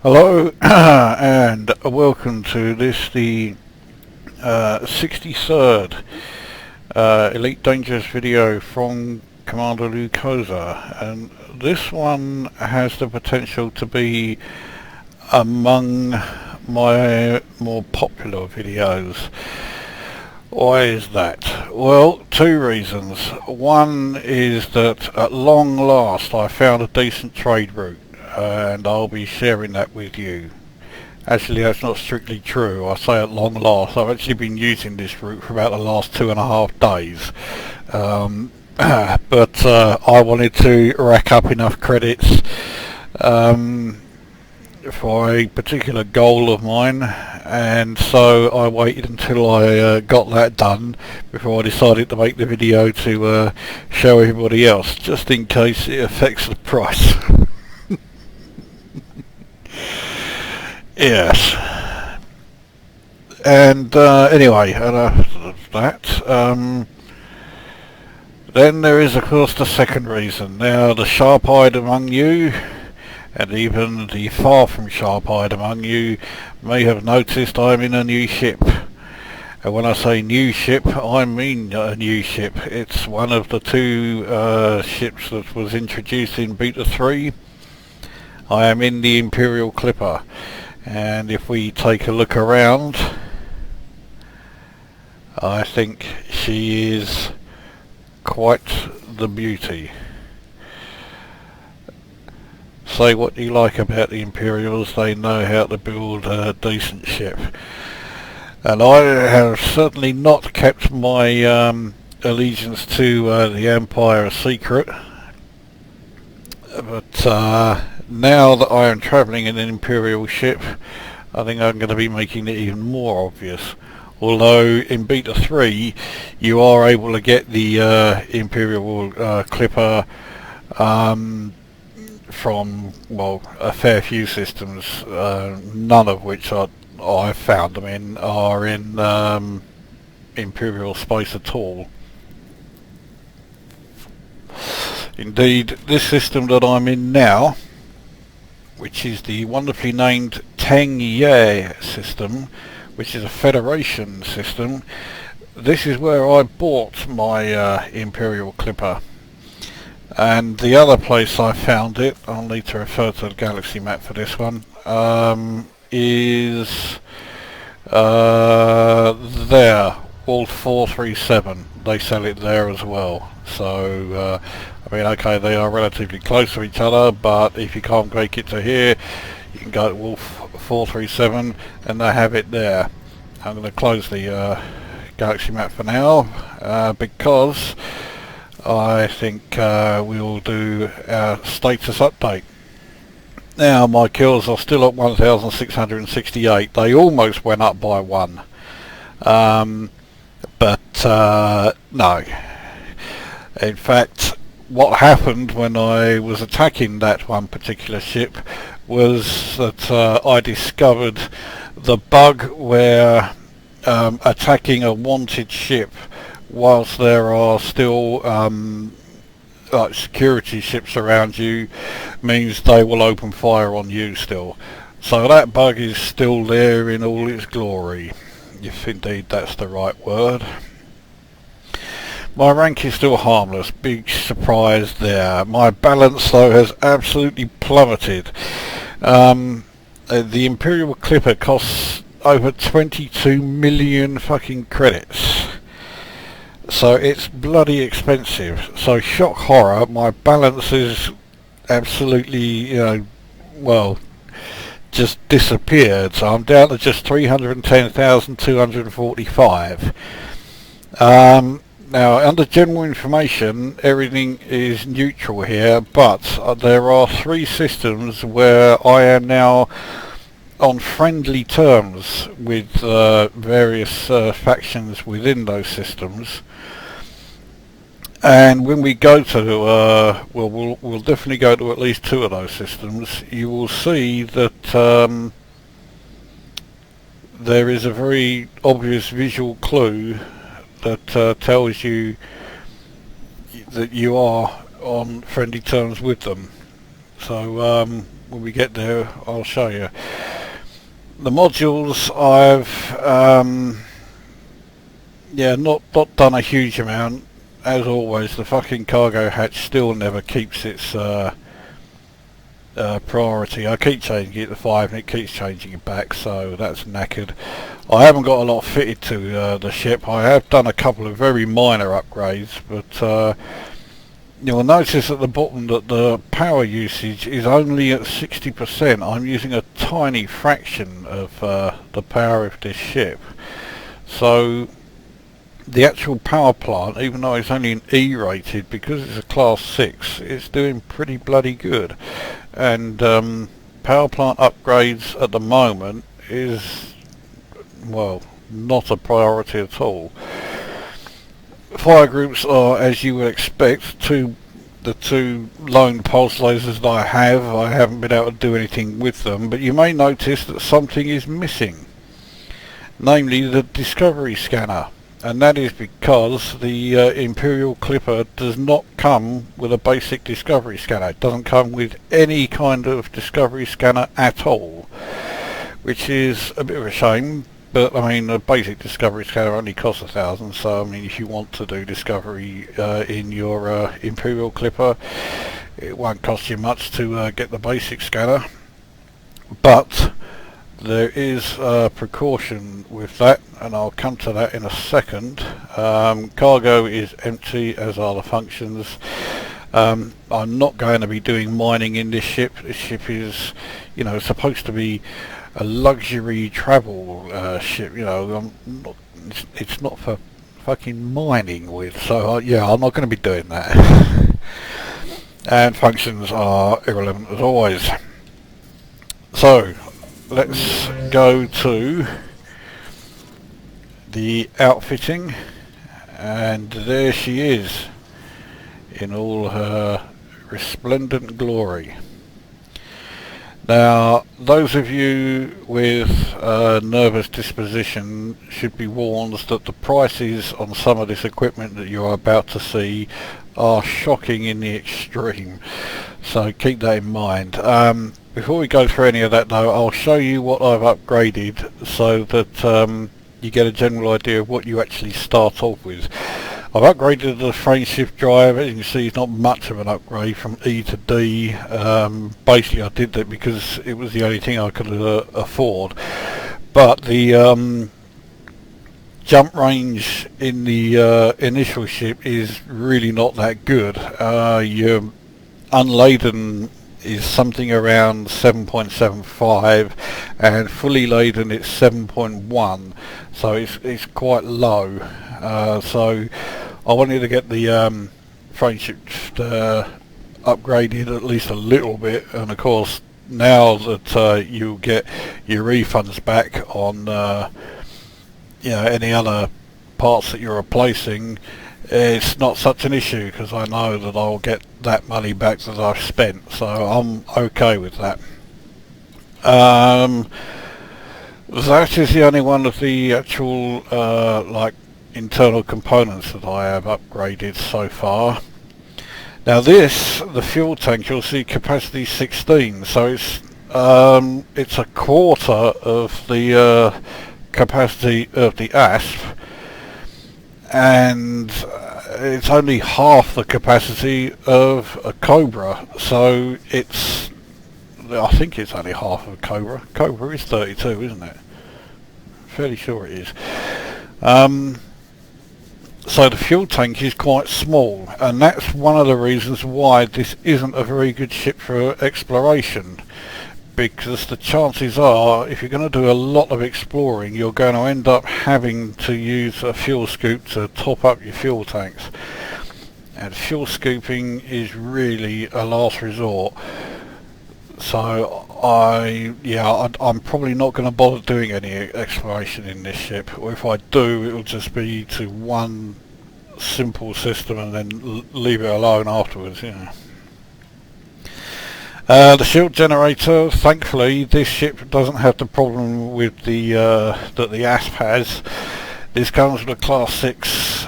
Hello and welcome to this, the 63rd Elite Dangerous video from Commander Lucosa, and this one has the potential to be among my more popular videos. Why is that? Well, two reasons. One is that at long last I found a decent trade route, and I'll be sharing that with you. Actually, that's not strictly true. I say at long last. I've actually been using this route for about the last 2.5 days. But I wanted to rack up enough credits for a particular goal of mine, and so I waited until I got that done before I decided to make the video to show everybody else, just in case it affects the price. Yes. And anyway, enough of that. Then there is, of course, the second reason. Now, the sharp-eyed among you, and even the far from sharp-eyed among you, may have noticed I'm in a new ship. And when I say new ship, I mean a new ship. It's one of the two ships that was introduced in Beta 3. I am in the Imperial Clipper. And if we take a look around, I think she is quite the beauty. Say what you like about the Imperials, they know how to build a decent ship. And I have certainly not kept my allegiance to the Empire a secret. But now that I am travelling in an Imperial ship, I think I'm going to be making it even more obvious. Although in Beta 3 you are able to get the Imperial Clipper from, well, a fair few systems, none of which I've found them in are in Imperial space at all. Indeed, this system that I'm in now, which is the wonderfully named Teng Ye system, which is a Federation system, this is where I bought my Imperial Clipper. And the other place I found it, I'll need to refer to the galaxy map for this one, is there, World 437. They sell it there as well. So I mean, okay, they are relatively close to each other, but if you can't make it to here, you can go to Wolf 437 and they have it there. I'm going to close the galaxy map for now because I think we'll do our status update. Now, my kills are still at 1,668. They almost went up by one. But no. In fact, what happened when I was attacking that one particular ship was that I discovered the bug where attacking a wanted ship whilst there are still like security ships around you means they will open fire on you still. So that bug is still there in all its glory, if indeed that's the right word. My rank is still harmless, big surprise there. My balance though has absolutely plummeted. The Imperial Clipper costs over 22 million fucking credits. So it's bloody expensive. So shock horror, my balance is absolutely, you know, well, just disappeared. So I'm down to just 310,245. Now, under general information, everything is neutral here, but there are 3 systems where I am now on friendly terms with various factions within those systems. And when we go to, we'll definitely go to at least 2 of those systems, you will see that there is a very obvious visual clue that tells you that you are on friendly terms with them. So when we get there I'll show you. The modules I've yeah, not done a huge amount. As always, the fucking cargo hatch still never keeps its priority. I keep changing it to 5 and it keeps changing it back, so that's knackered. I haven't got a lot fitted to the ship. I have done a couple of very minor upgrades, but you'll notice at the bottom that the power usage is only at 60%. I'm using a tiny fraction of the power of this ship. So the actual power plant, even though it's only an E rated, because it's a class 6, it's doing pretty bloody good. And power plant upgrades at the moment is, well, not a priority at all. Fire groups are, as you would expect, the two lone pulse lasers that I haven't been able to do anything with them, but you may notice that something is missing, namely the discovery scanner. And that is because the Imperial Clipper does not come with a basic discovery scanner. It doesn't come with any kind of discovery scanner at all, which is a bit of a shame. But I mean, a basic discovery scanner only costs 1,000, so I mean, if you want to do discovery in your Imperial Clipper, it won't cost you much to get the basic scanner. But there is a precaution with that, and I'll come to that in a second. Cargo is empty, as are the functions. I'm not going to be doing mining in this ship. This ship is, you know, supposed to be a luxury travel ship. You know, it's not for fucking mining with. So yeah, I'm not going to be doing that. And functions are irrelevant as always. So let's go to the outfitting, and there she is in all her resplendent glory. Now, those of you with a nervous disposition should be warned that the prices on some of this equipment that you're about to see are shocking in the extreme, so keep that in mind. Before we go through any of that though, I'll show you what I've upgraded so that you get a general idea of what you actually start off with. I've upgraded the frame shift drive. As you can see, it's not much of an upgrade from E to D. Basically I did that because it was the only thing I could afford. But the jump range in the initial ship is really not that good. Your unladen is something around 7.75 and fully laden it's 7.1, so it's quite low. So I wanted to get the frame shift upgraded at least a little bit, and of course now that you'll get your refunds back on you know, any other parts that you're replacing, it's not such an issue because I know that I'll get that money back that I've spent, so I'm okay with that. That is the only one of the actual like internal components that I have upgraded so far. Now this, the fuel tank, you'll see capacity 16, so it's a quarter of the capacity of the ASP, and it's only half the capacity of a Cobra, so I think it's only half of a Cobra. Cobra is 32, isn't it? Fairly sure it is. So the fuel tank is quite small, and that's one of the reasons why this isn't a very good ship for exploration, because the chances are, if you're going to do a lot of exploring, you're going to end up having to use a fuel scoop to top up your fuel tanks, and fuel scooping is really a last resort. So I'm probably not going to bother doing any exploration in this ship, or if I do, it'll just be to one simple system and then leave it alone afterwards, you know. The shield generator, thankfully this ship doesn't have the problem with the that the ASP has. This comes with a class 6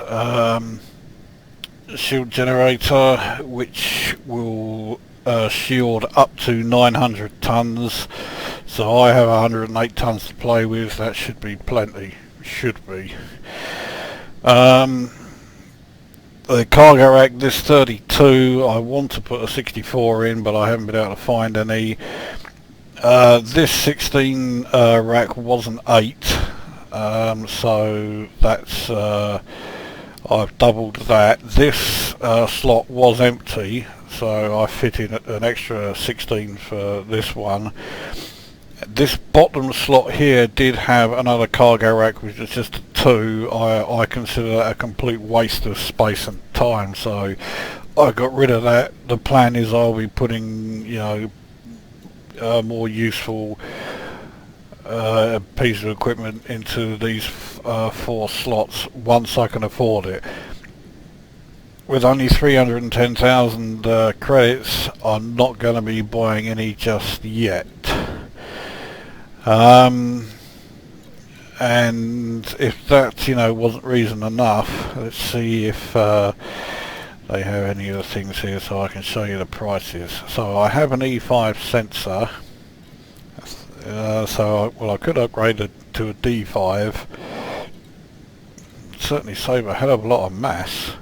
shield generator, which will shield up to 900 tons, so I have 108 tons to play with. That should be plenty. Should be. The cargo rack, this 32, I want to put a 64 in, but I haven't been able to find any. This 16 rack was an 8, so that's I've doubled that. This slot was empty, so I fit in an extra 16 for this one. This bottom slot here did have another cargo rack, which is just a 2. I consider that a complete waste of space and time, so I got rid of that. The plan is I'll be putting, you know, more useful piece of equipment into these 4 slots once I can afford it. With only 310,000 credits, I'm not going to be buying any just yet. And if that, you know, wasn't reason enough, let's see if they have any of the things here so I can show you the prices. So I have an E5 sensor, well, I could upgrade it to a D5. Certainly save a hell of a lot of mass.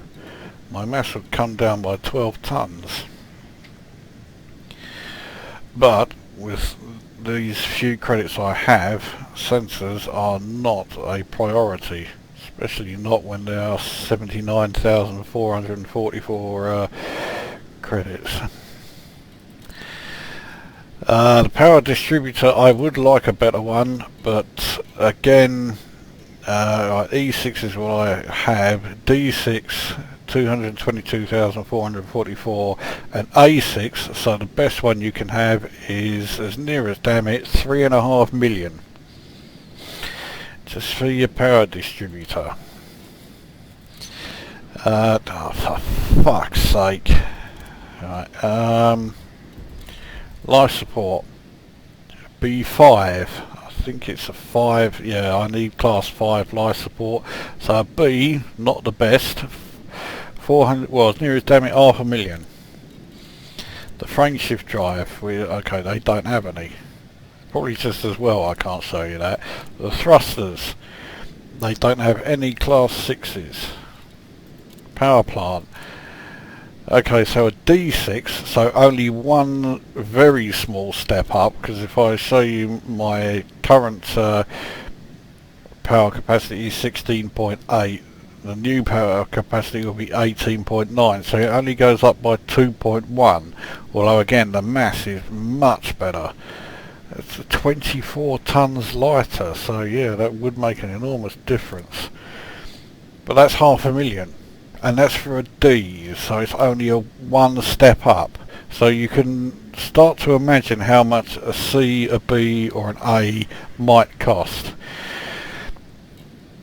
My mass would come down by 12 tons. But with these few credits I have, sensors are not a priority, especially not when there are 79,444 credits. The power distributor, I would like a better one, but again, E6 is what I have. D6 222,444 and A6, so the best one you can have is, as near as damn it, 3.5 million just for your power distributor. Oh, for fuck's sake. Right, life support B5, I think it's a 5. Yeah, I need class 5 life support, so B, not the best. 400, well, as near as damn it, 500,000. The frame shift drive, okay, they don't have any. Probably just as well I can't show you that. The thrusters, they don't have any class 6s. Power plant. Okay, so a D6, so only one very small step up, because if I show you my current power capacity is 16.8, the new power capacity will be 18.9, so it only goes up by 2.1, although again the mass is much better. It's 24 tons lighter, so yeah, that would make an enormous difference. But that's 500,000, and that's for a D, so it's only a one step up. So you can start to imagine how much a C, a B or an A might cost.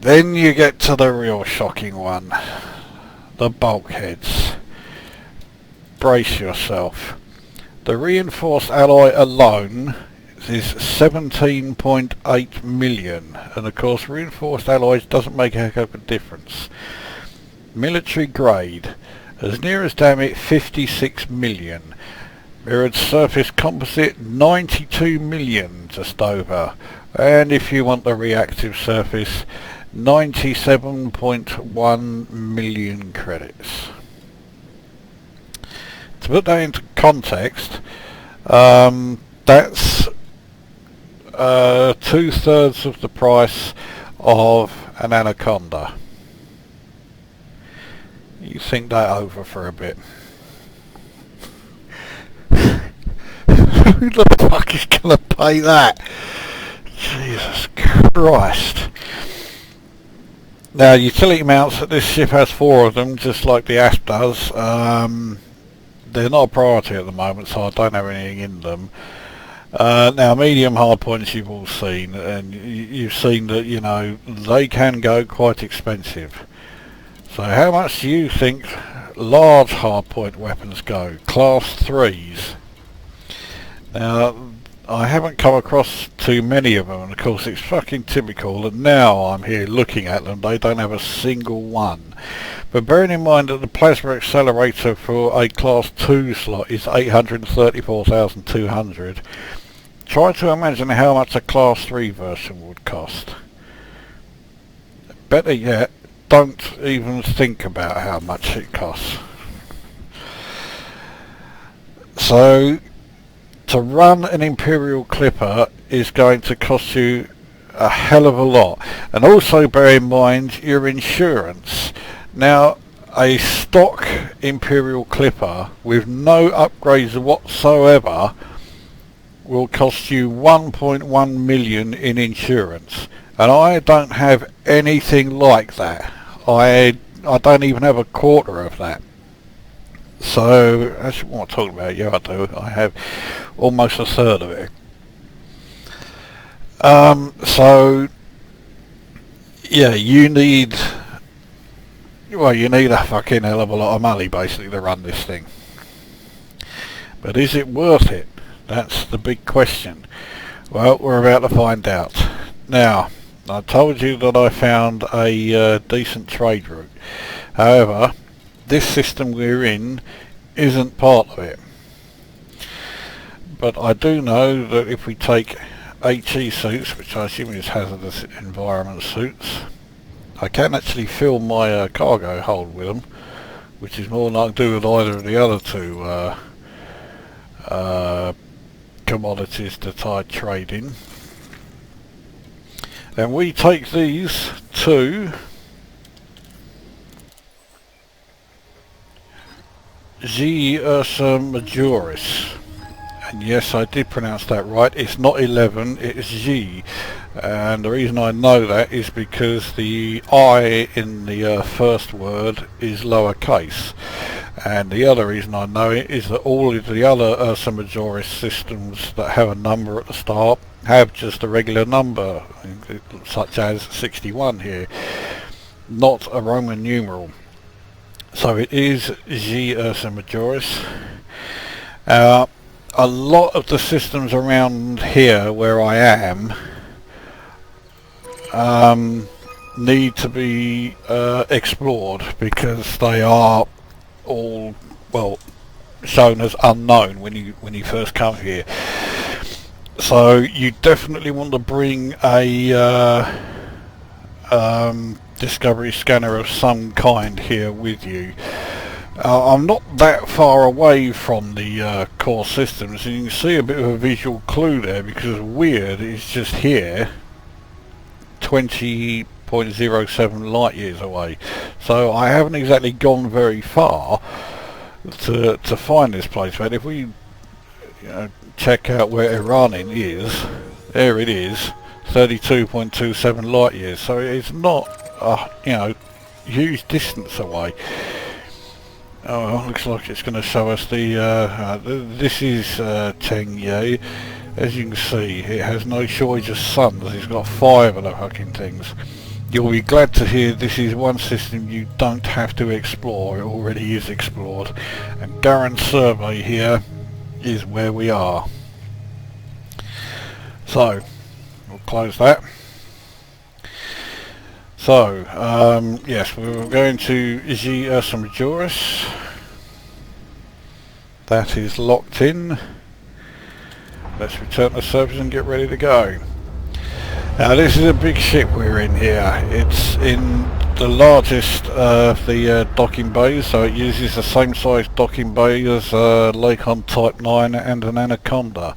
Then you get to the real shocking one, the bulkheads. Brace yourself. The reinforced alloy alone is 17.8 million, and of course reinforced alloys doesn't make a heck of a difference. Military grade, as near as damn it, 56 million. Mirrored surface composite, 92 million just over. And if you want the reactive surface, 97.1 million credits. To put that into context, that's 2/3 of the price of an Anaconda. You think that over for a bit. Who the fuck is gonna pay that? Jesus Christ. Now, utility mounts, this ship has 4 of them, just like the Asp does. They're not a priority at the moment, so I don't have anything in them. Now, medium hardpoints you've all seen, and you've seen that, you know, they can go quite expensive. So how much do you think large hardpoint weapons go? Class 3s. Now, I haven't come across too many of them, and of course it's fucking typical, and now I'm here looking at them, they don't have a single one. But bearing in mind that the plasma accelerator for a class 2 slot is 834,200, try to imagine how much a class 3 version would cost. Better yet, don't even think about how much it costs. So, to run an Imperial Clipper is going to cost you a hell of a lot. And also bear in mind your insurance. Now, a stock Imperial Clipper with no upgrades whatsoever will cost you 1.1 million in insurance. And I don't have anything like that. I don't even have a quarter of that. So, that's what I'm talking about. Yeah, I do. I have almost a third of it. So, yeah, you need a fucking hell of a lot of money, basically, to run this thing. But is it worth it? That's the big question. Well, we're about to find out. Now, I told you that I found a decent trade route. However, this system we're in isn't part of it. But I do know that if we take HE suits, which I assume is hazardous environment suits, I can actually fill my cargo hold with them, which is more than I can do with either of the other two commodities that I trade in. And we take these to G Ursa Majoris. And yes, I did pronounce that right. It's not 11, it's G. And the reason I know that is because the I in the first word is lowercase. And the other reason I know it is that all of the other Ursa Majoris systems that have a number at the start have just a regular number, such as 61 here, not a Roman numeral. So it is G Ursa Majoris. A lot of the systems around here where I am need to be explored, because they are all, well, shown as unknown when you first come here. So you definitely want to bring a discovery scanner of some kind here with you. I'm not that far away from the core systems, and you can see a bit of a visual clue there, because weird is just here, 20.07 light years away. So I haven't exactly gone very far to find this place. But if we check out where Iranin is, there it is, 32.27 light years. So it's not a huge distance away. Oh, well, looks like it's going to show us the this is Tengye. As you can see, it has no shortage of suns. It's got 5 of the fucking things. You'll be glad to hear this is one system you don't have to explore. It already is explored. And Garen's survey here is where we are. So, we'll close that. So, yes, we're going to G Ursa Majoris. That is locked in. Let's return to surface and get ready to go. Now, this is a big ship we're in here. It's in the largest of the docking bays, so it uses the same size docking bay as Lakon Type 9 and an Anaconda.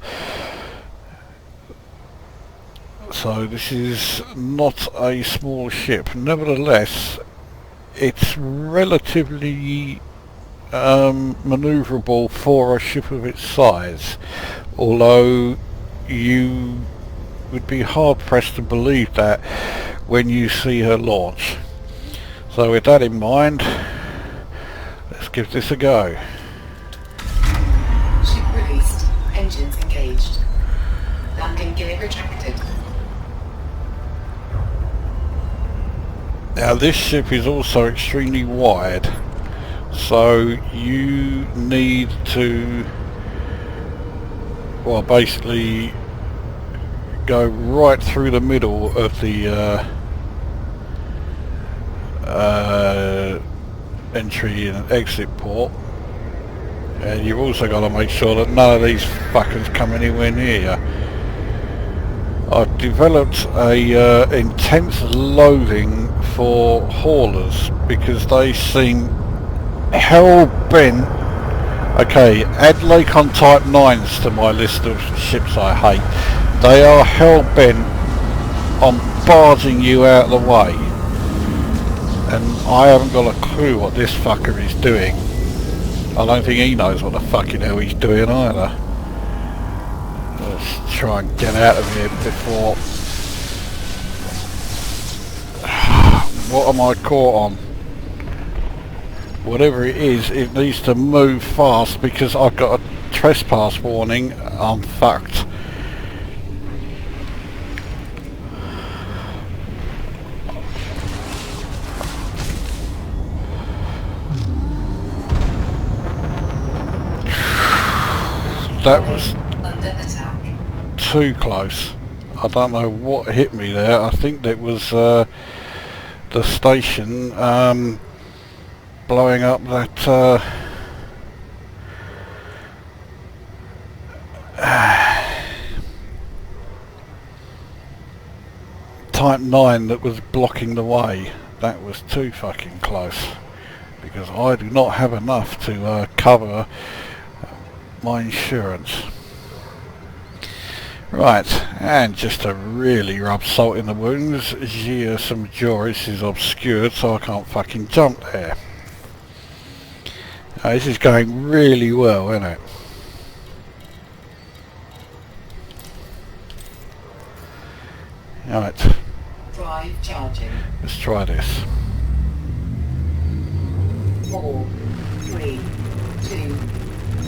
So this is not a small ship. Nevertheless, it's relatively manoeuvrable for a ship of its size, although you would be hard pressed to believe that when you see her launch. So with that in mind, let's give this a go. Ship released, engines engaged, landing gear retracted. Now this ship is also extremely wide, so you need to, well, basically go right through the middle of the entry and exit port, and you've also got to make sure that none of these fuckers come anywhere near you. I've developed a intense loathing for haulers because they seem hell-bent. Okay, add Lacon Type 9s to my list of ships I hate. They are hell-bent on barging you out of the way. And I haven't got a clue what this fucker is doing. I don't think he knows what the fucking hell he's doing either. Let's try and get out of here before... What am I caught on? Whatever it is, it needs to move fast because I've got a trespass warning. I'm fucked. That was too close. I don't know what hit me there. I think that was the station blowing up that Type 9 that was blocking the way. That was too fucking close because I do not have enough to cover my insurance. Right, and just to really rub salt in the wounds, Gia Majoris is obscured, so I can't fucking jump there. This is going really well, isn't it? Right. Drive charging. Let's try this. 4, 3, 2,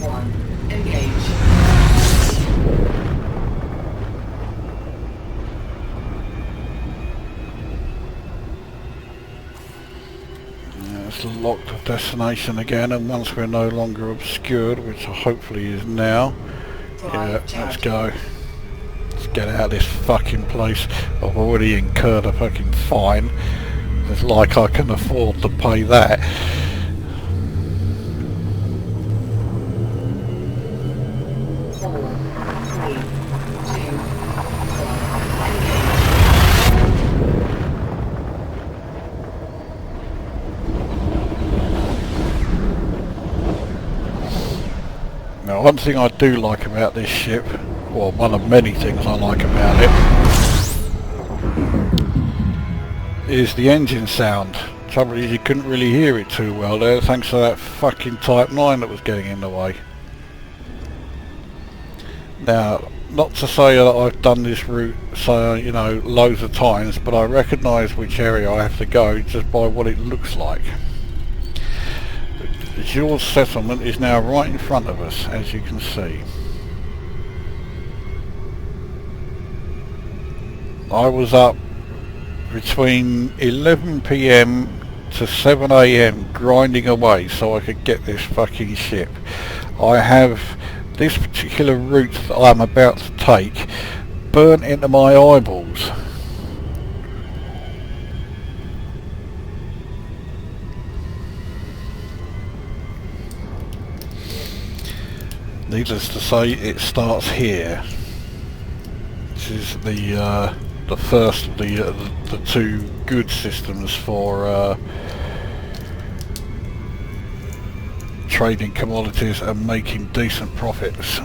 1. Engage. Let's lock the destination again, and once we're no longer obscured, which hopefully is now, yeah, let's go. Let's get out of this fucking place. I've already incurred a fucking fine. It's like I can afford to pay that. Now, one thing I do like about this ship, well, one of many things I like about it, is the engine sound. Trouble is, you couldn't really hear it too well there, thanks to that fucking Type 9 that was getting in the way. Now, not to say that I've done this route, so you know, loads of times, but I recognise which area I have to go just by what it looks like. Jules settlement is now right in front of us, as you can see. I was up between 11 PM to 7 AM grinding away so I could get this fucking ship. I have this particular route that I'm about to take burnt into my eyeballs. Needless to say, it starts here. This is the first of the two good systems for trading commodities and making decent profits.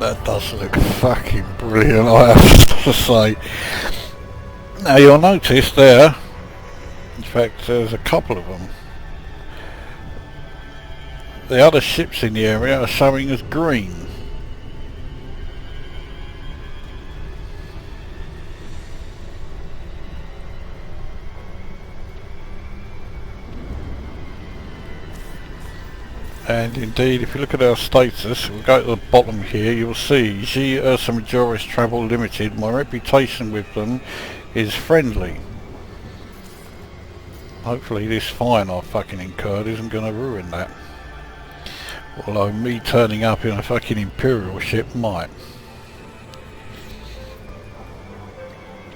That does look fucking brilliant, I have to say. Now you'll notice there, in fact there's a couple of them, the other ships in the area are showing as green. And indeed, if you look at our status, we'll go to the bottom here, you'll see G Ursa Majoris Travel Limited, my reputation with them is friendly. Hopefully this fine I've fucking incurred isn't going to ruin that. Although me turning up in a fucking Imperial ship might.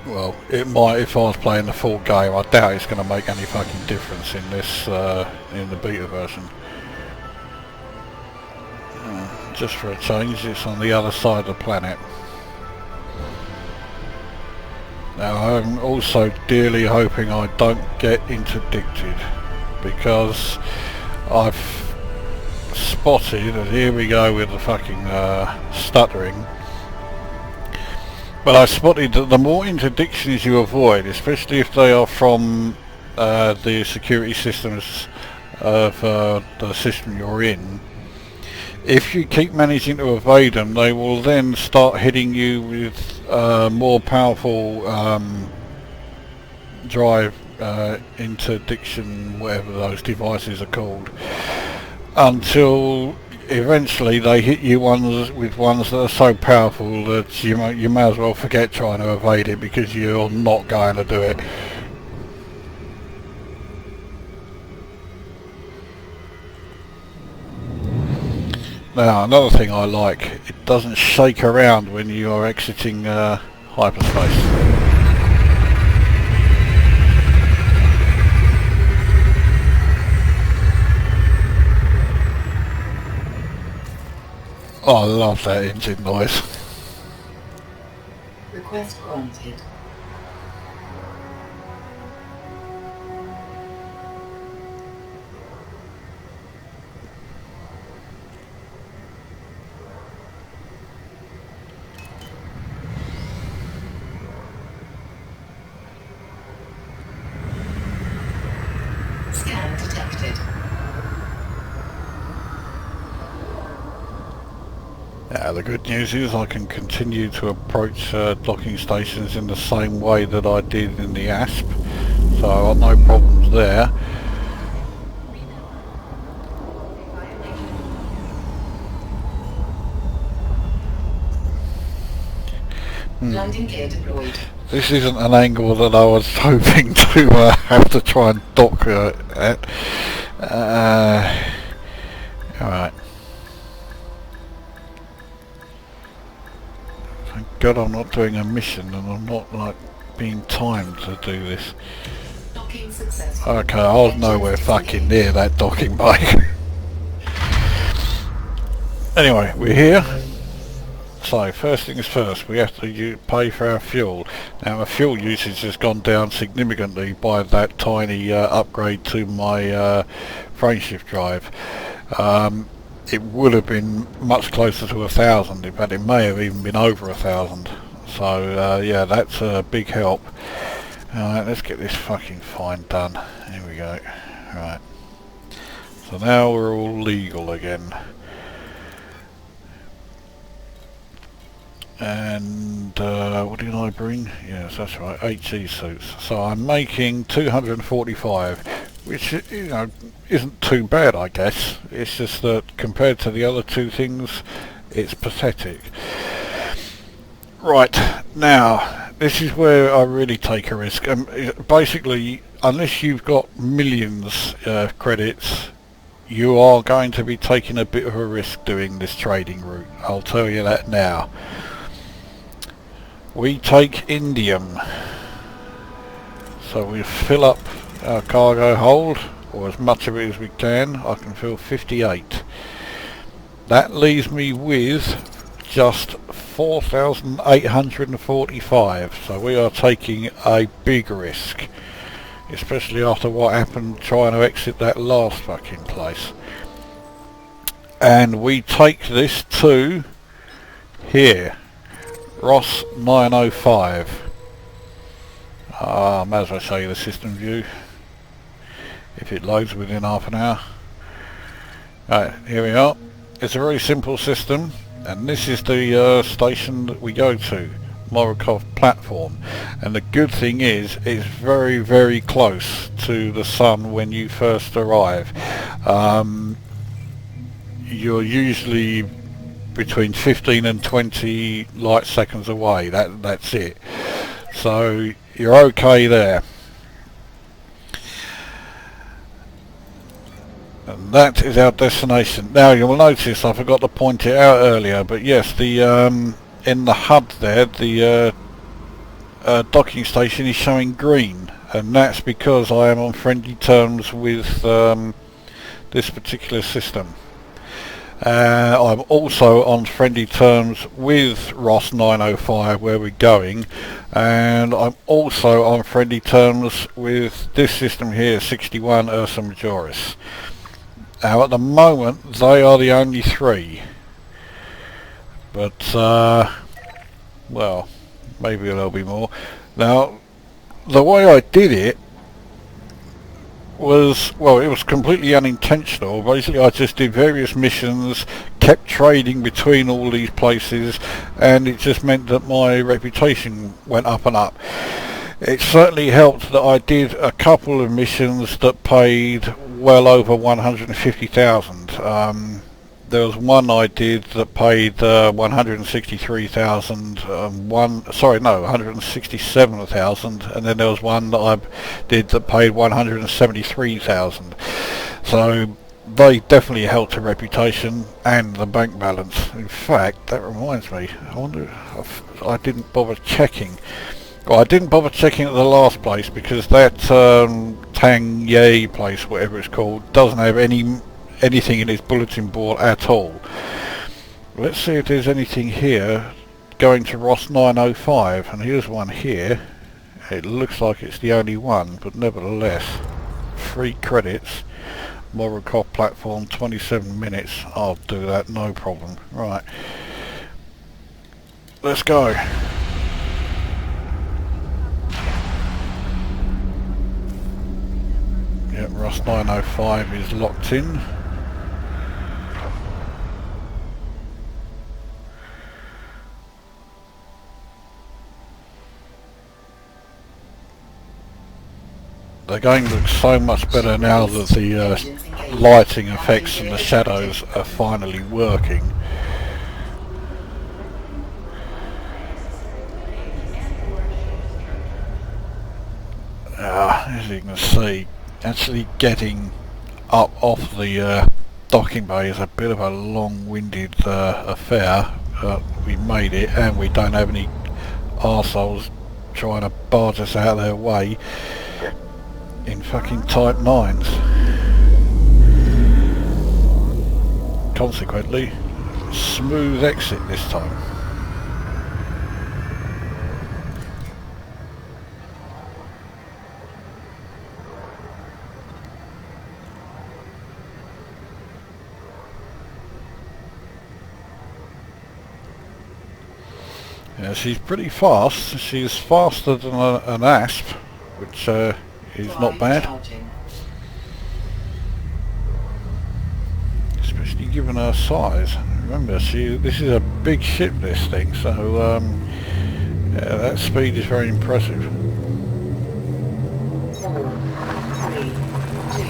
Well, it might if I was playing the full game. I doubt it's going to make any fucking difference in this, in the beta version. Just for a change, it's on the other side of the planet. Now I'm also dearly hoping I don't get interdicted, because I've spotted, and here we go with the fucking stuttering, but I spotted that the more interdictions you avoid, especially if they are from the security systems of the system you're in, if you keep managing to evade them, they will then start hitting you with more powerful drive interdiction, whatever those devices are called, until eventually they hit you with ones that are so powerful that you may as well forget trying to evade it, because you're not going to do it. Now another thing I like, it doesn't shake around when you are exiting hyperspace. Oh, I love that engine noise. Request granted. Scan detected. The good news is I can continue to approach docking stations in the same way that I did in the ASP, so I've no problems there. Landing gear deployed. This isn't an angle that I was hoping to have to try and dock at. Alright. Thank God I'm not doing a mission and I'm not like being timed to do this. Docking successful. Okay, I was nowhere fucking near that docking bay. Anyway, we're here. So first things first, we have to pay for our fuel. Now our fuel usage has gone down significantly by that tiny upgrade to my frameshift drive. It would have been much closer to 1,000, in fact it may have even been over 1,000. So yeah, that's a big help. Alright, let's get this fucking fine done. Here we go. Right. So now we're all legal again. And what did I bring? Yes, that's right, HE suits. So I'm making 245, which, you know, isn't too bad, I guess. It's just that compared to the other two things, it's pathetic. Right, now this is where I really take a risk. Basically, unless you've got millions credits, you are going to be taking a bit of a risk doing this trading route. I'll tell you that now. We take indium, so we fill up our cargo hold, or as much of it as we can. I can fill 58. That leaves me with just 4,845, so we are taking a big risk, especially after what happened trying to exit that last fucking place. And we take this to here, Ross 905. I may as well show you the system view if it loads within half an hour. Right, here we are. It's a very simple system, and this is the station that we go to, Morikov platform. And the good thing is, it's very, very close to the sun when you first arrive. You're usually between 15 and 20 light seconds away. That's it. So you're okay there. And that is our destination. Now you'll notice I forgot to point it out earlier, but yes, the in the HUD there, the docking station is showing green, and that's because I am on friendly terms with this particular system. I'm also on friendly terms with Ross 905 where we're going, and I'm also on friendly terms with this system here, 61 Ursa Majoris. Now at the moment they are the only three, but well, maybe there'll be more. Now the way I did it was, well, it was completely unintentional. Basically I just did various missions, kept trading between all these places, and it just meant that my reputation went up and up. It certainly helped that I did a couple of missions that paid well over 150,000. There was one I did that paid 163,000, 167,000, and then there was one that I did that paid 173,000. So they definitely helped the reputation and the bank balance. In fact, that reminds me, I wonder if I didn't bother checking. Well, I didn't bother checking at the last place because that Tang Ye place, whatever it's called, doesn't have anything in its bulletin board at all. Let's see if there's anything here going to Ross 905, and here's one here. It looks like it's the only one, but nevertheless, 3 credits, Morikov platform, 27 minutes. I'll do that, no problem. Right, let's go. Yep, Ross 905 is locked in. The game looks so much better now that the lighting effects and the shadows are finally working. As you can see, actually getting up off the docking bay is a bit of a long-winded affair. We made it, and we don't have any arseholes trying to barge us out of their way in fucking Type 9s. Consequently, smooth exit this time. Yeah, she's pretty fast. She's faster than an asp, which is not bad. Especially given her size. Remember, this is a big ship, this thing, so yeah, that speed is very impressive. 4, 3, 2, 1.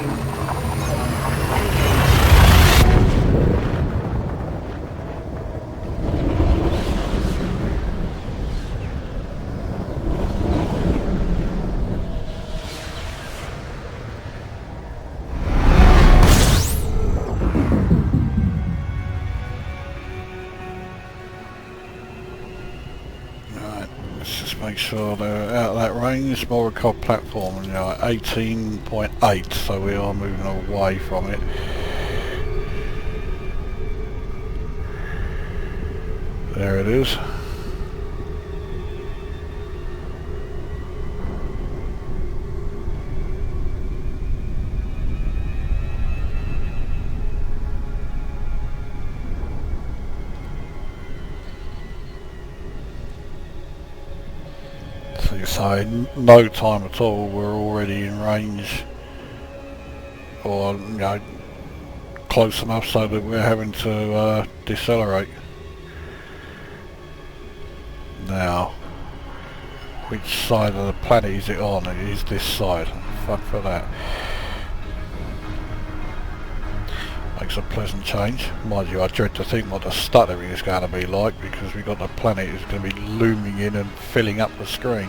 Make sure they're out of that range. Morikov platform, you know, 18.8, so we are moving away from it. There it is. So no time at all, we're already in range, or you know, close enough so that we're having to decelerate. Now, which side of the planet is it on? It is this side. Fuck for that. Makes a pleasant change. Mind you, I dread to think what the stuttering is going to be like, because we've got the planet is going to be looming in and filling up the screen.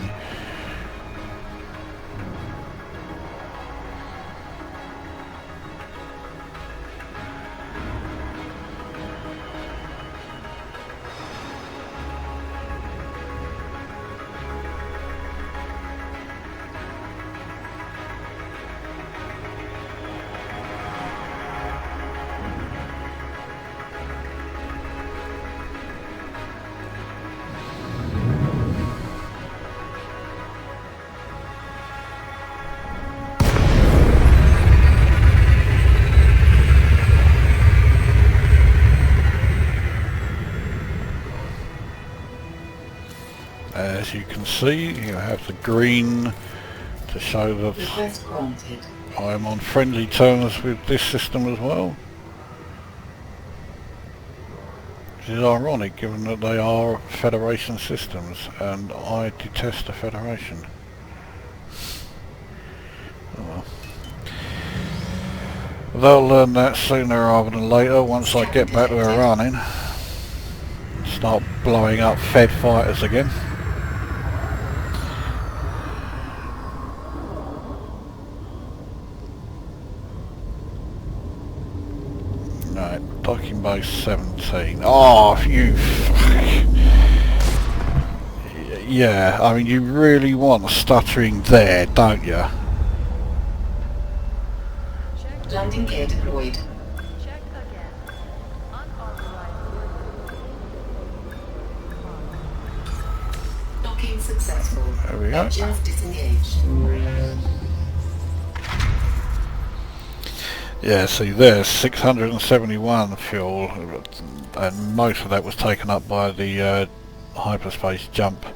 As you can see, you have the green to show that I am on friendly terms with this system as well. Which is ironic, given that they are Federation systems, and I detest the Federation. Oh well. They'll learn that sooner rather than later once I get back to Iran and start blowing up Fed fighters again. Right, docking base 17. Oh, you... Yeah, I mean, you really want stuttering there, don't you? Landing gear deployed. Check again. Unauthorized. Docking successful. There we go. Engines disengaged. Yeah, see there's 671 fuel, and most of that was taken up by the hyperspace jump.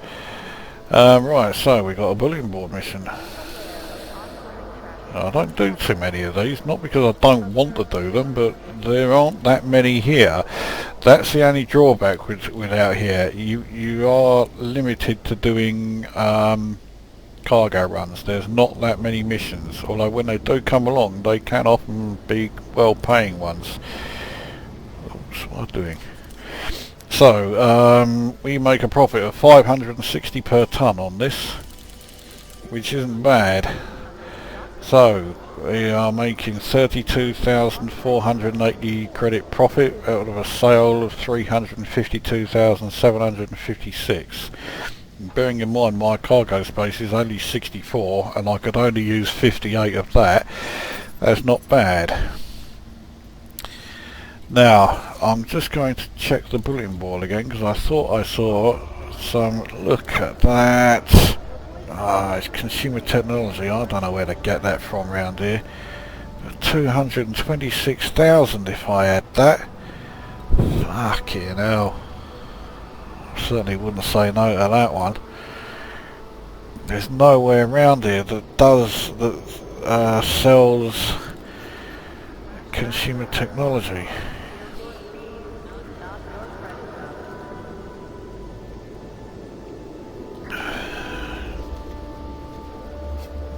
Right, so we got a bulletin board mission. I don't do too many of these, not because I don't want to do them, but there aren't that many here. That's the only drawback with out here. You are limited to doing cargo runs. There's not that many missions, although when they do come along they can often be well paying ones. Oops, what am I doing? So we make a profit of 560 per ton on this, which isn't bad. So we are making 32,480 credit profit out of a sale of 352,756. Bearing in mind my cargo space is only 64 and I could only use 58 of that, that's not bad. Now I'm just going to check the bulletin board again, because I thought I saw some... Look at that! Ah, it's consumer technology. I don't know where to get that from round here. 226,000 if I had that. Fucking hell. Certainly wouldn't say no to that one. There's nowhere around here that sells consumer technology.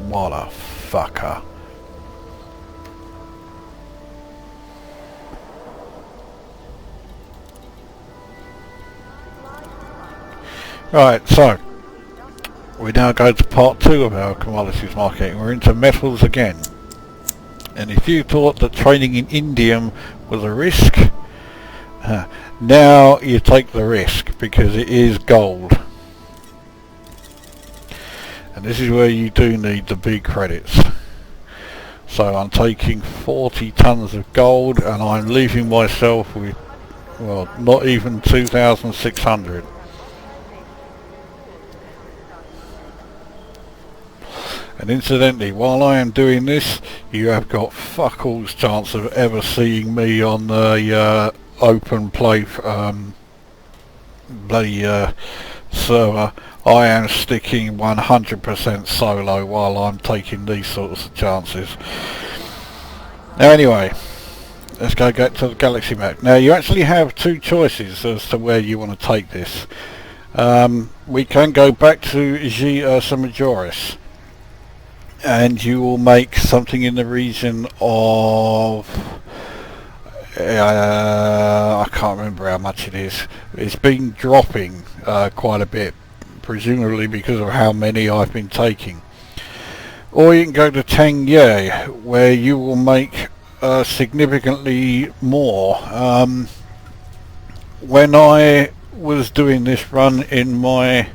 What a fucker. Right, so we now go to part 2 of our commodities marketing. We're into metals again. And if you thought that trading in indium was a risk, now you take the risk, because it is gold. And this is where you do need the big credits. So I'm taking 40 tons of gold and I'm leaving myself with, well, not even 2,600. And incidentally, while I am doing this, you have got fuck all's chance of ever seeing me on the open play bloody server. I am sticking 100% solo while I'm taking these sorts of chances. Now anyway, let's go get to the galaxy map. Now you actually have two choices as to where you want to take this. We can go back to G Ursa Majoris, and you will make something in the region of I can't remember how much it is. It's been dropping quite a bit, presumably because of how many I've been taking. Or you can go to Tengye, where you will make significantly more. When I was doing this run in my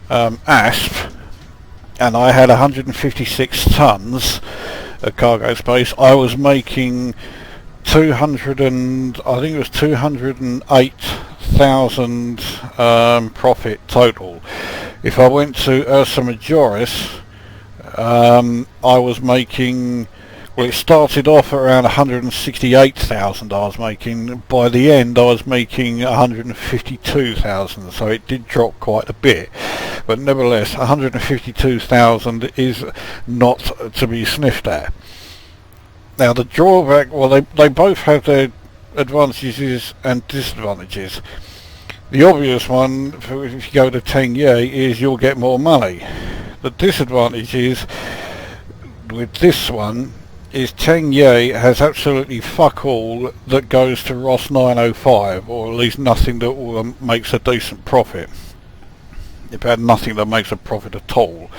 ASP, and I had 156 tons of cargo space, I was making 208,000 profit total. If I went to Ursa Majoris, I was making, well, it started off around 168,000 I was making. By the end I was making 152,000, so it did drop quite a bit, but nevertheless 152,000 is not to be sniffed at. Now the drawback, well, they both have their advantages and disadvantages. The obvious one, if you go to Tengye, is you'll get more money. The disadvantage is, with this one, is Tengye has absolutely fuck all that goes to ROS 905, or at least nothing that makes a decent profit. In fact, nothing that makes a profit at all.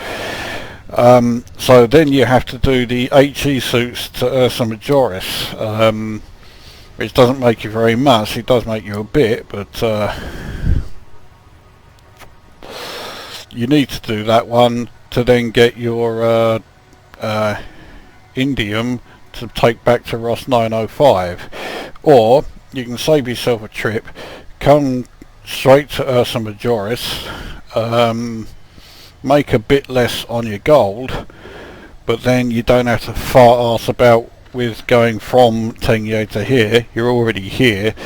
So then you have to do the HE suits to Ursa Majoris, which doesn't make you very much. It does make you a bit, but you need to do that one to then get your indium to take back to ROS 905. Or you can save yourself a trip, come straight to Ursa Majoris, make a bit less on your gold, but then you don't have to fart arse about with going from Tengye to here. You're already here.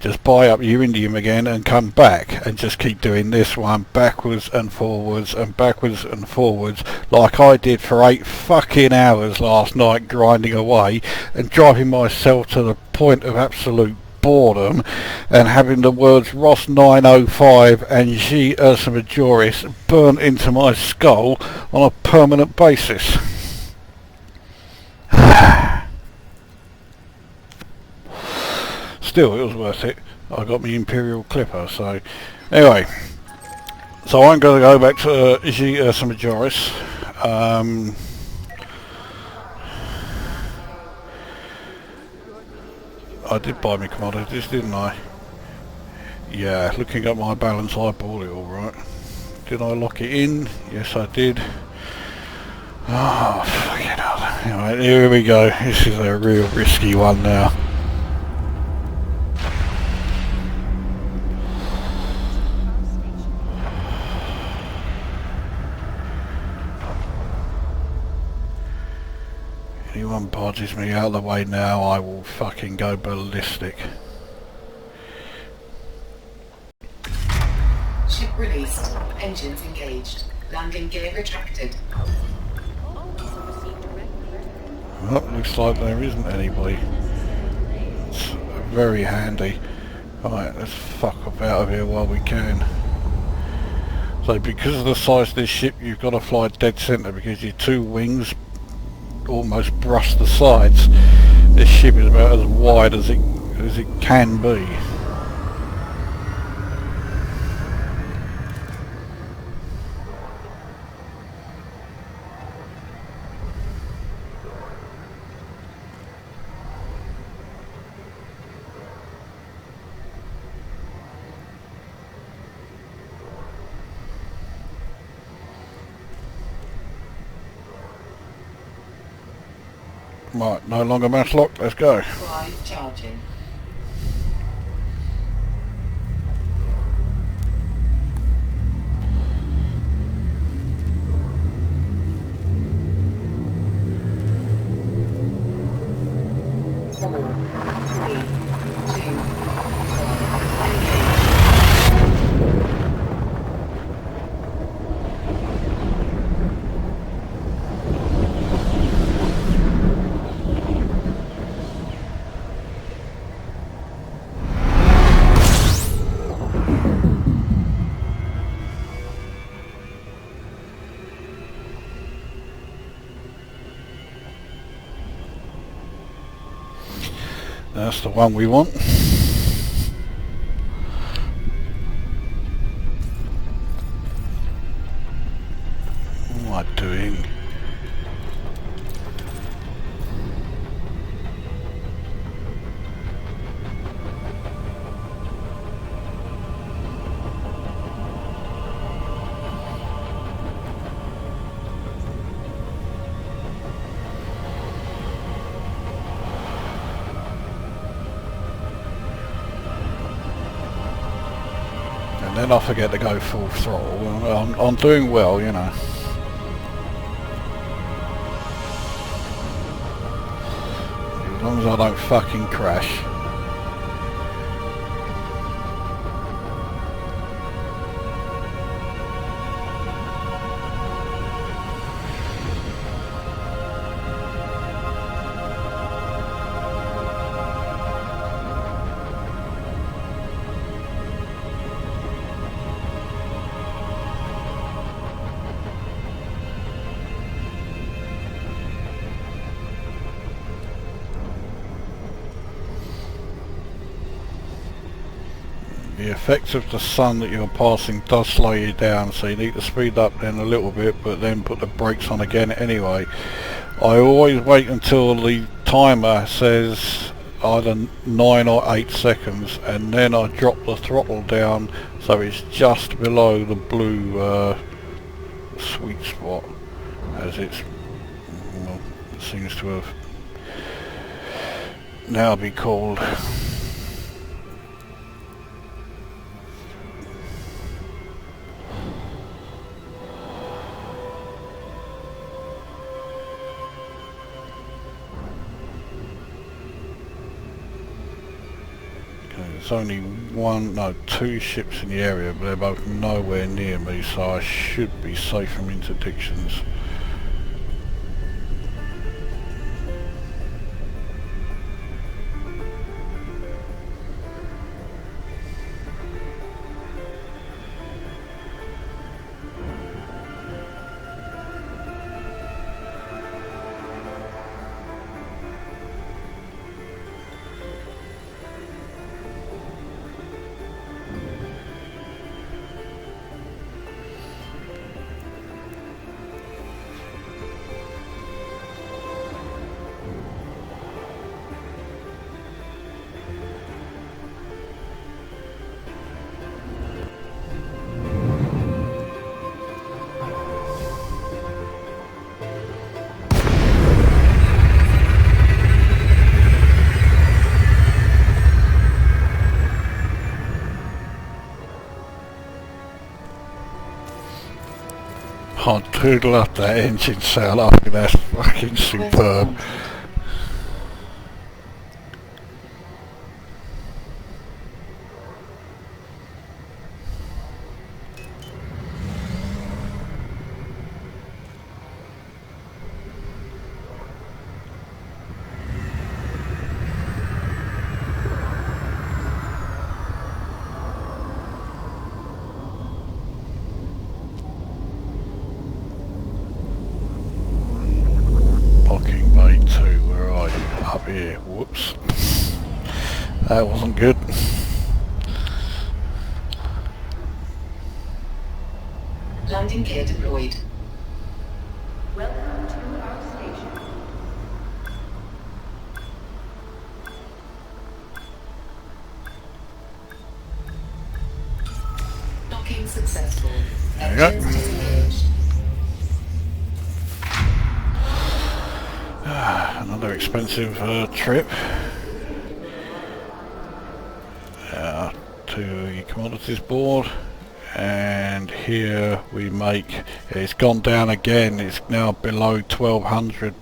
Just buy up your indium again and come back, and just keep doing this one backwards and forwards and backwards and forwards, like I did for 8 fucking hours last night, grinding away and driving myself to the point of absolute boredom, and having the words ROS 905 and G Ursa Majoris burnt into my skull on a permanent basis. Still, it was worth it. I got my Imperial Clipper, so anyway, so I'm going to go back to G Ursa Majoris. I did buy me commodities, didn't I? Yeah, looking at my balance, I bought it all right. Did I lock it in? Yes, I did. Oh, fucking hell. Alright, here we go. This is a real risky one now. Anyone barges me out of the way now, I will fucking go ballistic. Ship released. Engines engaged. Landing gear retracted. Well, looks like there isn't anybody. It's very handy. Right, let's fuck up out of here while we can. So because of the size of this ship, you've got to fly dead centre, because your two wings almost brush the sides. This ship is about as wide as it can be. Right, no longer match lock, let's go. Drive charging. That's the one we want. What am I doing? And then I forget to go full throttle. I'm doing well, you know. As long as I don't fucking crash. The effect of the sun that you're passing does slow you down, so you need to speed up then a little bit, but then put the brakes on again anyway. I always wait until the timer says either 9 or 8 seconds, and then I drop the throttle down so it's just below the blue sweet spot, as it's, well, it seems to have now be called. There's only two ships in the area, but they're both nowhere near me, so I should be safe from interdictions. I do love that engine sound. I think that's fucking superb. Here, whoops. That wasn't good. Landing gear deployed. Welcome to our station. Docking successful. There you go. Engines disengaged. Another expensive trip to the commodities board, and here we make, it's gone down again, it's now below 1200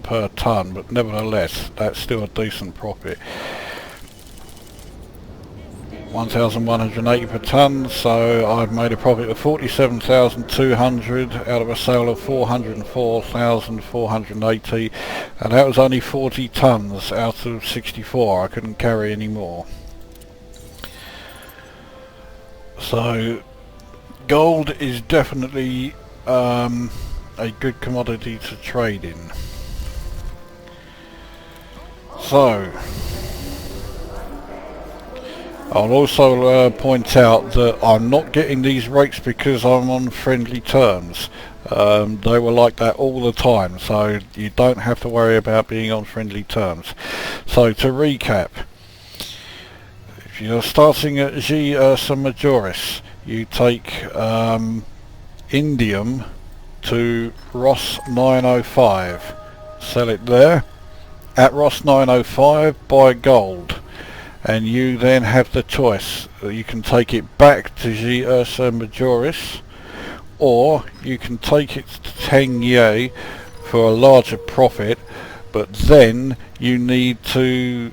per tonne, but nevertheless that's still a decent profit. 1,180 per tonne, so I've made a profit of 47,200 out of a sale of 404,480, and that was only 40 tonnes out of 64. I couldn't carry any more. So gold is definitely a good commodity to trade in. So I'll also point out that I'm not getting these rates because I'm on friendly terms. They were like that all the time, so you don't have to worry about being on friendly terms. So to recap, if you're starting at G Ursa Majoris, you take indium to Ross 905, sell it there. At Ross 905, buy gold. And you then have the choice that you can take it back to G Ursa Majoris, or you can take it to Tengye for a larger profit, but then you need to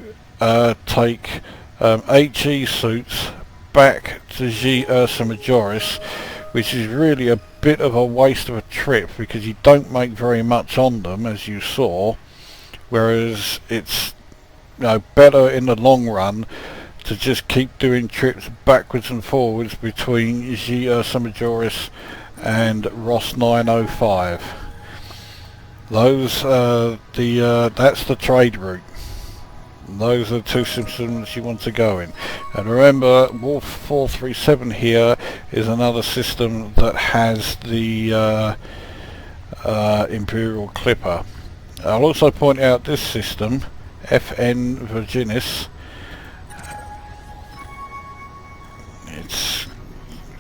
take HE suits back to G Ursa Majoris, which is really a bit of a waste of a trip because you don't make very much on them, as you saw, whereas it's better in the long run to just keep doing trips backwards and forwards between G Ursa Majoris and Ross 905. Those that's the trade route. Those are the two systems you want to go in. And remember, Wolf 437 here is another system that has the Imperial Clipper. I'll also point out this system, FN Virginis. It's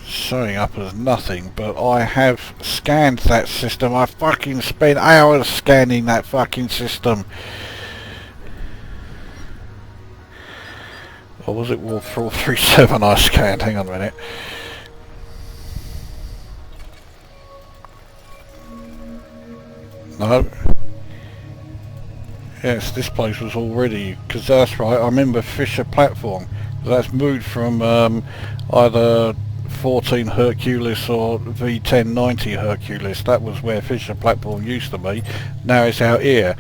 showing up as nothing, but I have scanned that system. I fucking spent hours scanning that fucking system. Or was it Wolf 437 I scanned? Hang on a minute. No. Yes, this place was already, because that's right, I remember Fisher Platform. That's moved from either 14 Hercules or V1090 Hercules. That was where Fisher Platform used to be. Now it's out here.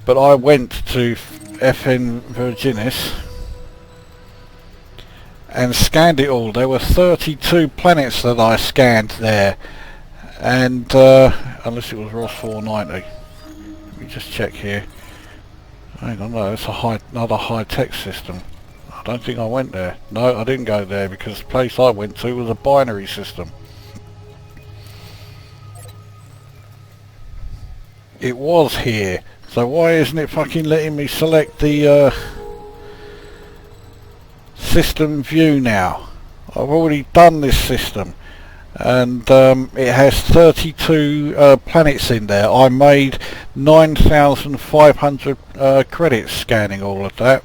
But I went to FN Virginis and scanned it all. There were 32 planets that I scanned there. And unless it was Ross 490. Let me just check here. Hang on, no, it's another high-tech system. I don't think I went there. No, I didn't go there because the place I went to was a binary system. It was here. So why isn't it fucking letting me select the system view now? I've already done this system. And it has 32 planets in there. I made 9,500 credits scanning all of that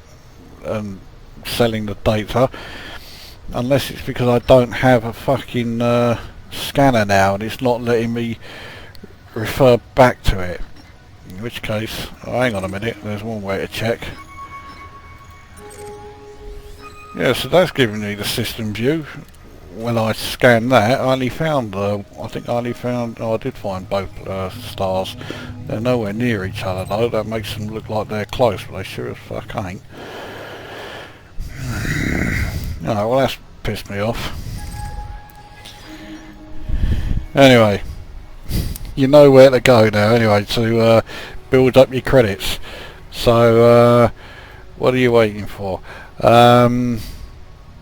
and selling the data, unless it's because I don't have a fucking scanner now and it's not letting me refer back to it, in which case, hang on a minute, there's one way to check. Yeah, so that's giving me the system view. When I scanned that, I only found, I did find both stars. They're nowhere near each other though. That makes them look like they're close, but they sure as fuck ain't. No, well that's pissed me off. Anyway, you know where to go now anyway to build up your credits. So what are you waiting for?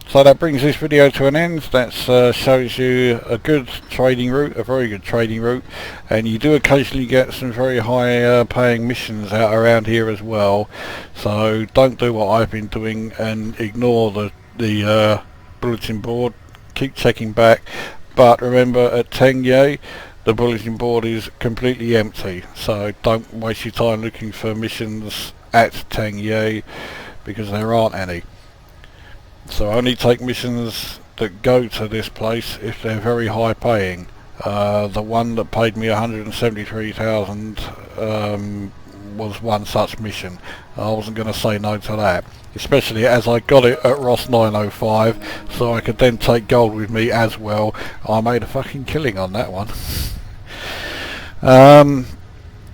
So that brings this video to an end. That shows you a good trading route, a very good trading route, and you do occasionally get some very high paying missions out around here as well. So don't do what I've been doing and ignore the bulletin board. Keep checking back, but remember at Tengye the bulletin board is completely empty, so don't waste your time looking for missions at Tengye because there aren't any. So only take missions that go to this place if they're very high paying. The one that paid me 173,000 was one such mission. I wasn't going to say no to that, especially as I got it at Ross 905, so I could then take gold with me as well. I made a fucking killing on that one.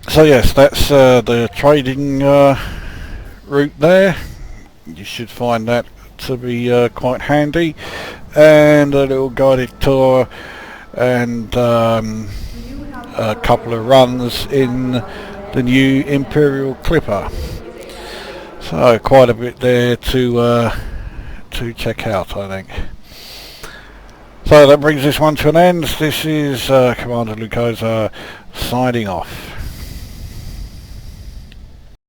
So yes, that's the trading route there. You should find that to be quite handy, and a little guided tour and a couple of runs in the new Imperial Clipper. So quite a bit there to to check out, I think. So that brings this one to an end. This is Commander Lucosa signing off.